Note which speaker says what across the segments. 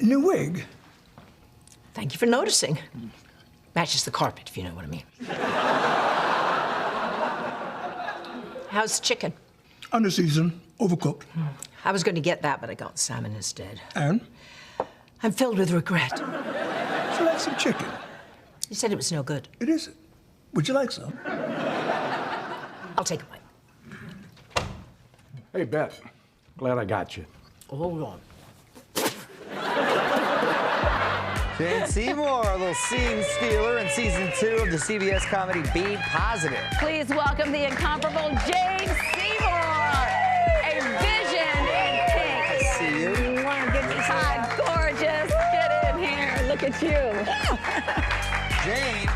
Speaker 1: New wig?
Speaker 2: Thank you for noticing. Matches the carpet, if you know what I mean. How's the chicken?
Speaker 1: Under season, overcooked.
Speaker 2: I was going to get that, but I got salmon instead.
Speaker 1: And?
Speaker 2: I'm filled with regret.
Speaker 1: Would you like some chicken?
Speaker 2: You said it was no good.
Speaker 1: It isn't. Would you like some?
Speaker 2: I'll take a bite.
Speaker 3: Hey, Beth. Glad I got you.
Speaker 2: Hold on.
Speaker 4: Jane Seymour, a little scene stealer in season 2 of the CBS comedy Be Positive.
Speaker 5: Please welcome the incomparable Jane Seymour, a vision in pink.
Speaker 4: I see you.
Speaker 5: Hi, gorgeous. Get in here. Look at you.
Speaker 4: Jane.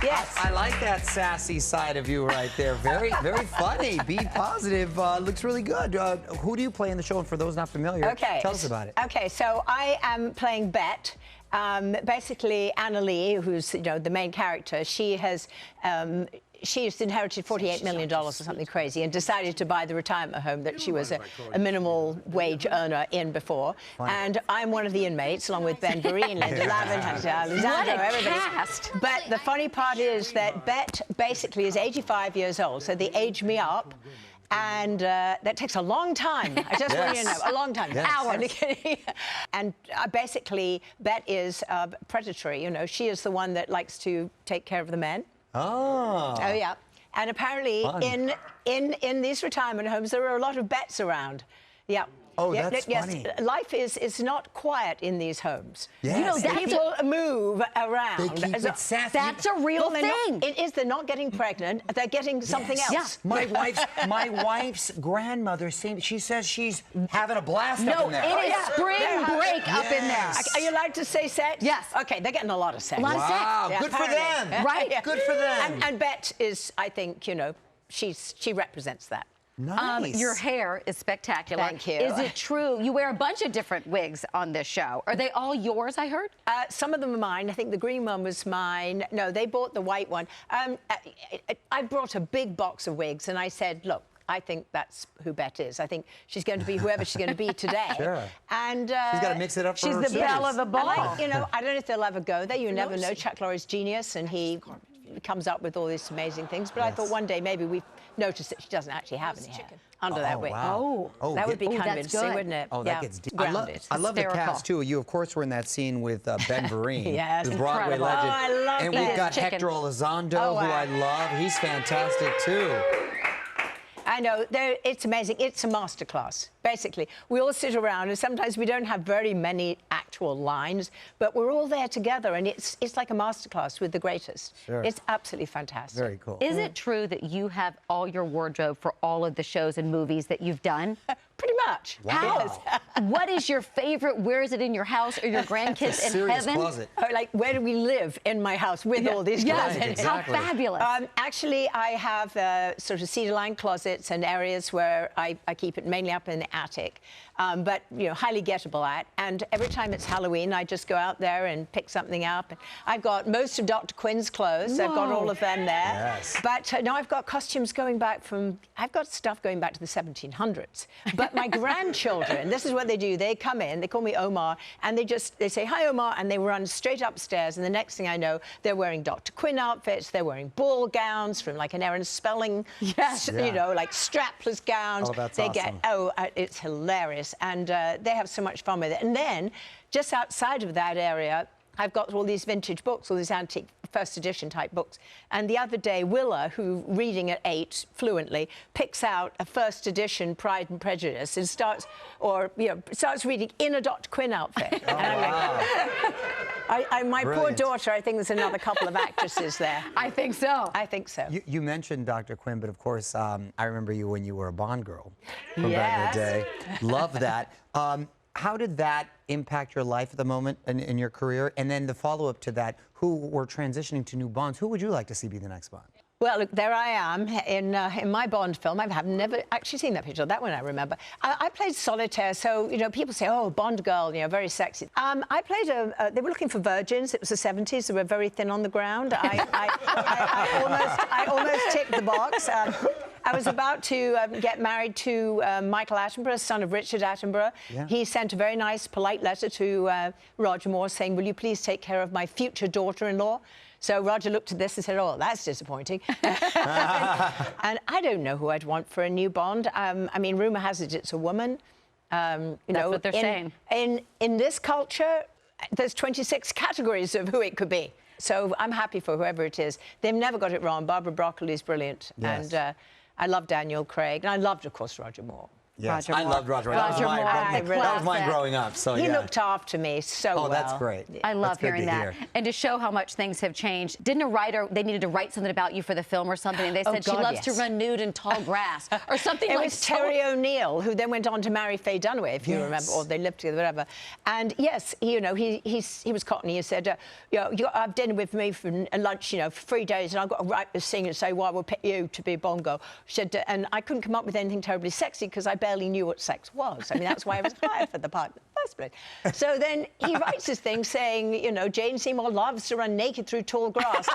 Speaker 5: Yes.
Speaker 4: I like that sassy side of you right there. Very, very funny. Be Positive looks really good. Who do you play in the show? And for those not familiar, tell us about it.
Speaker 6: Okay, so I am playing Bet. Basically, Anna Lee, who's the main character, she's inherited $48 million or something crazy and decided to buy the retirement home that she was a minimal wage earner in before. And I'm one of the inmates, along with Ben Vereen, Linda Lavin, Lisandro, everybody.
Speaker 5: Cast.
Speaker 6: But the funny part is that Bet basically is 85 years old, so they age me up. And that takes a long time. I just want you to know, a long time.
Speaker 4: Yes.
Speaker 6: Hours. And basically, Bet is predatory. She is the one that likes to take care of the men.
Speaker 4: Oh.
Speaker 6: Oh, yeah. And apparently, in these retirement homes, there are a lot of bets around. Yeah.
Speaker 4: Oh,
Speaker 6: yeah,
Speaker 4: that's funny.
Speaker 6: Yes, life is not quiet in these homes.
Speaker 4: Yes.
Speaker 6: People move around.
Speaker 4: They keep it sassy.
Speaker 5: That's a real thing.
Speaker 6: It is. They're not getting pregnant. They're getting something else.
Speaker 4: Yeah. My wife's grandmother, she says she's having a blast up in there.
Speaker 5: It is spring break up in there.
Speaker 6: Are you allowed to say sex?
Speaker 5: Yes.
Speaker 6: Okay, they're getting a lot of sex.
Speaker 5: A lot of sex.
Speaker 4: Wow,
Speaker 6: Yeah,
Speaker 4: good for them.
Speaker 5: Right.
Speaker 6: Yeah.
Speaker 4: Good for them.
Speaker 6: And Bet is, I think, she represents that.
Speaker 4: Nice.
Speaker 5: Your hair is spectacular.
Speaker 6: Thank you.
Speaker 5: Is it true? You wear a bunch of different wigs on this show. Are they all yours, I heard?
Speaker 6: Some of them are mine. I think the green one was mine. No, they bought the white one. I brought a big box of wigs, and I said, look, I think that's who Bet is. I think she's going to be whoever she's going to be today.
Speaker 4: Sure.
Speaker 6: And
Speaker 4: she's got to mix it up for
Speaker 5: she's
Speaker 4: her
Speaker 5: the
Speaker 4: series.
Speaker 5: belle of the ball.
Speaker 6: I don't know if they'll ever go there. You never know. Chuck Lorre's genius, and he comes up with all these amazing things. But I thought one day maybe we've noticed that she doesn't actually have any hair under that wig.
Speaker 4: Wow.
Speaker 6: That would be kind of
Speaker 5: that's
Speaker 6: interesting,
Speaker 5: good.
Speaker 6: wouldn't it?
Speaker 4: Oh, that gets deep. I
Speaker 6: Grounded.
Speaker 4: love the
Speaker 5: Hysterical.
Speaker 4: cast, too. You, of course, were in that scene with Ben Vereen,
Speaker 6: Yes,
Speaker 4: the Broadway
Speaker 5: incredible.
Speaker 4: legend.
Speaker 6: Oh, I love
Speaker 4: and
Speaker 6: that.
Speaker 4: we've got
Speaker 5: Chicken.
Speaker 4: Hector Elizondo,
Speaker 6: Oh,
Speaker 4: who
Speaker 6: wow.
Speaker 4: I love. He's fantastic, too.
Speaker 6: I know, it's amazing. It's a masterclass, basically. We all sit around, and sometimes we don't have very many actual lines, but we're all there together, and it's like a masterclass with the greatest.
Speaker 4: Sure.
Speaker 6: It's absolutely fantastic.
Speaker 4: Very cool.
Speaker 5: Is it true that you have all your wardrobe for all of the shows and movies that you've done?
Speaker 6: Pretty much.
Speaker 4: Wow.
Speaker 6: Yes.
Speaker 5: What is your favorite? Where is it in your house or your grandkids in
Speaker 4: Serious
Speaker 5: heaven?
Speaker 4: closet.
Speaker 6: Like, where do we live in my house with all these
Speaker 5: Yes,
Speaker 6: clothes in it?
Speaker 4: exactly.
Speaker 5: How fabulous.
Speaker 6: Actually, I have sort of cedar-lined closets and areas where I keep it mainly up in the attic, but, highly gettable at. And every time it's Halloween, I just go out there and pick something up. I've got most of Dr. Quinn's clothes. I've got all of them there.
Speaker 4: Yes.
Speaker 6: But now I've got costumes going back I've got stuff going back to the 1700s. But my grandchildren, this is what they do. They come in, they call me Omar, and they say, hi, Omar, and they run straight upstairs. And the next thing I know, they're wearing Dr. Quinn outfits. They're wearing ball gowns from like an Aaron Spelling, like strapless gowns.
Speaker 4: Oh, that's
Speaker 6: they
Speaker 4: awesome.
Speaker 6: It's hilarious. And they have so much fun with it. And then, just outside of that area, I've got all these vintage books, all these antique first edition type books. And the other day, Willa, who reading at 8 fluently, picks out a first edition Pride and Prejudice and starts reading in a Dr. Quinn outfit.
Speaker 4: Oh,
Speaker 6: wow. My poor
Speaker 4: Brilliant.
Speaker 6: daughter, I think there's another couple of actresses there.
Speaker 5: I think so.
Speaker 6: I think so.
Speaker 4: You mentioned Dr. Quinn, but of course, I remember you when you were a Bond girl from back in the day. Love that. How did that impact your life at the moment in your career? And then the follow-up to that, who were transitioning to new Bonds, who would you like to see be the next Bond?
Speaker 6: Well, look, there I am in my Bond film. I have never actually seen that picture. That one I remember. I played solitaire, so people say, "Oh, Bond girl, very sexy." I played they were looking for virgins. It was the 70s. They were very thin on the ground. I almost ticked the box. I was about to get married to Michael Attenborough, son of Richard Attenborough.
Speaker 4: Yeah.
Speaker 6: He sent a very nice, polite letter to Roger Moore saying, will you please take care of my future daughter-in-law? So Roger looked at this and said, oh, that's disappointing. And I don't know who I'd want for a new Bond. I mean, rumor has it it's a woman.
Speaker 5: That's what they're saying.
Speaker 6: In this culture, there's 26 categories of who it could be. So I'm happy for whoever it is. They've never got it wrong. Barbara Broccoli's brilliant.
Speaker 4: Yes.
Speaker 6: And I love Daniel Craig. And I loved, of course, Roger Moore.
Speaker 4: Yes,
Speaker 5: Roger
Speaker 4: I
Speaker 5: Moore.
Speaker 4: loved Roger Moore.
Speaker 5: Roger Moore,
Speaker 4: That was mine
Speaker 5: classic.
Speaker 4: growing up. So
Speaker 6: He
Speaker 4: yeah.
Speaker 6: looked after me so well.
Speaker 4: Oh, that's great.
Speaker 5: I love
Speaker 4: That's good
Speaker 5: hearing
Speaker 4: to
Speaker 5: that.
Speaker 4: hear.
Speaker 5: And to show how much things have changed, didn't a writer, they needed to write something about you for the film or something, and they
Speaker 6: Oh,
Speaker 5: said she
Speaker 6: God,
Speaker 5: loves to
Speaker 6: yes.
Speaker 5: run nude in tall grass or something
Speaker 6: It
Speaker 5: like
Speaker 6: was Terry O'Neill, who then went on to marry Faye Dunaway, if you remember, or they lived together, whatever. And yes, he was Cockney. He said, you got to have dinner with me for lunch, for 3 days, and I've got to write this thing and say, well, we'll pick you to be Bongo. She said, and I couldn't come up with anything terribly sexy because I barely knew what sex was. I mean, that's why I was hired for the part in the first place. So then he writes this thing saying, Jane Seymour loves to run naked through tall grass.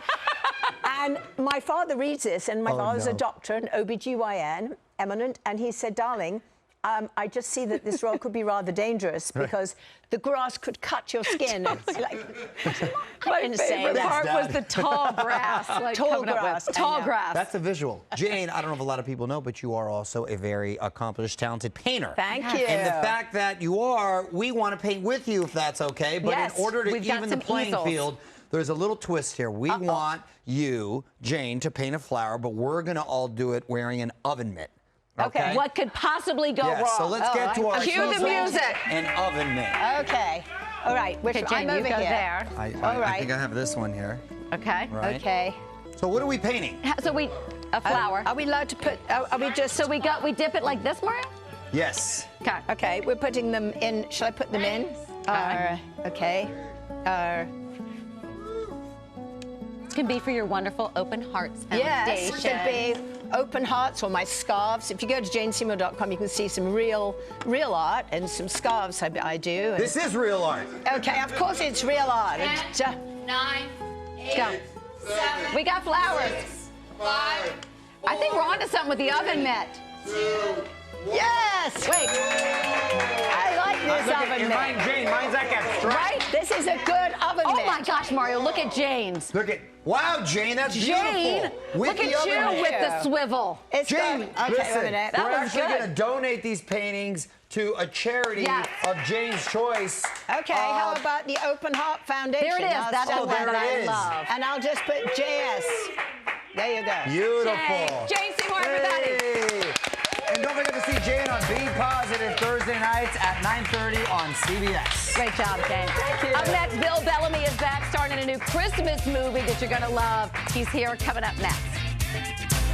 Speaker 6: And my father reads this, and my father's a doctor, an OBGYN, eminent, and he said, darling, I just see that this role could be rather dangerous because the grass could cut your skin. It's like,
Speaker 5: My
Speaker 6: insane.
Speaker 5: favorite part
Speaker 4: Dad.
Speaker 5: was the tall grass. Like
Speaker 6: Tall
Speaker 5: coming up with-
Speaker 6: grass, I
Speaker 5: Tall
Speaker 6: know.
Speaker 5: grass.
Speaker 4: That's a visual. Jane, I don't know if a lot of people know, but you are also a very accomplished, talented painter.
Speaker 6: Thank you.
Speaker 4: And the fact that you are, we want to paint with you if that's okay. But
Speaker 5: Yes,
Speaker 4: in order to
Speaker 5: we've got
Speaker 4: even the
Speaker 5: some
Speaker 4: playing
Speaker 5: easels.
Speaker 4: field, there's a little twist here. We want you, Jane, to paint a flower, but we're going to all do it wearing an oven mitt. Okay.
Speaker 5: What could possibly go
Speaker 4: Yeah,
Speaker 5: wrong?
Speaker 4: so let's get to our
Speaker 5: Cue the
Speaker 4: easel
Speaker 5: music.
Speaker 4: and oven mitt.
Speaker 6: Okay. All right. Which
Speaker 5: Okay, Jane,
Speaker 6: I'm
Speaker 5: you
Speaker 6: over
Speaker 5: go
Speaker 6: here.
Speaker 5: there.
Speaker 4: I
Speaker 6: right.
Speaker 4: think I have this one here.
Speaker 5: Okay.
Speaker 4: Right.
Speaker 6: Okay.
Speaker 4: So what are we painting?
Speaker 5: So a flower.
Speaker 6: Are we allowed to put? Are we just?
Speaker 5: So we dip it like this, Mario?
Speaker 4: Yes.
Speaker 5: Okay.
Speaker 6: Okay, we're putting them in. Shall I put them in? Okay.
Speaker 5: This can be for your wonderful Open Hearts Foundation.
Speaker 6: Yes, it could be open hearts or my scarves. If you go to janeseymour.com, you can see some real art and some scarves I do.
Speaker 4: This is real art.
Speaker 6: Okay, of course it's real art.
Speaker 7: 10, 9, 8,
Speaker 5: Go.
Speaker 7: 7,
Speaker 5: We got flowers.
Speaker 7: 6, 5,
Speaker 5: I think we're onto something with the oven mitt.
Speaker 7: 2,
Speaker 6: Yes!
Speaker 5: Wait,
Speaker 6: I like this oven mitt.
Speaker 3: Jane, mine's like abstract.
Speaker 6: Right? This is a good oven
Speaker 5: oh
Speaker 6: mitt.
Speaker 5: my gosh, Mario, look at Jane's.
Speaker 4: Look at, wow, Jane, that's
Speaker 5: Jane,
Speaker 4: beautiful. With
Speaker 5: look
Speaker 4: the
Speaker 5: at
Speaker 4: oven
Speaker 5: you
Speaker 4: mitt.
Speaker 5: with the swivel.
Speaker 6: It's
Speaker 4: Jane,
Speaker 6: got, okay,
Speaker 4: listen,
Speaker 6: wait a minute.
Speaker 5: That
Speaker 4: we're
Speaker 5: was
Speaker 4: actually
Speaker 5: good.
Speaker 4: going to donate these paintings to a charity
Speaker 5: Yes.
Speaker 4: of Jane's choice.
Speaker 6: Okay, how about the Open Heart Foundation?
Speaker 5: There it is.
Speaker 6: I'll
Speaker 5: That's
Speaker 6: start
Speaker 5: the
Speaker 6: with
Speaker 5: one that
Speaker 4: there
Speaker 5: I
Speaker 4: it is.
Speaker 5: love.
Speaker 6: And I'll just put JS. There you go.
Speaker 4: Beautiful.
Speaker 5: Jane Seymour, everybody.
Speaker 4: Hey. And don't forget to see Jane on Be Positive Thursday nights at 9:30 on CBS.
Speaker 5: Great job, Jane.
Speaker 6: Thank you.
Speaker 5: Up next, Bill Bellamy is back starring a new Christmas movie that you're going to love. He's here coming up next.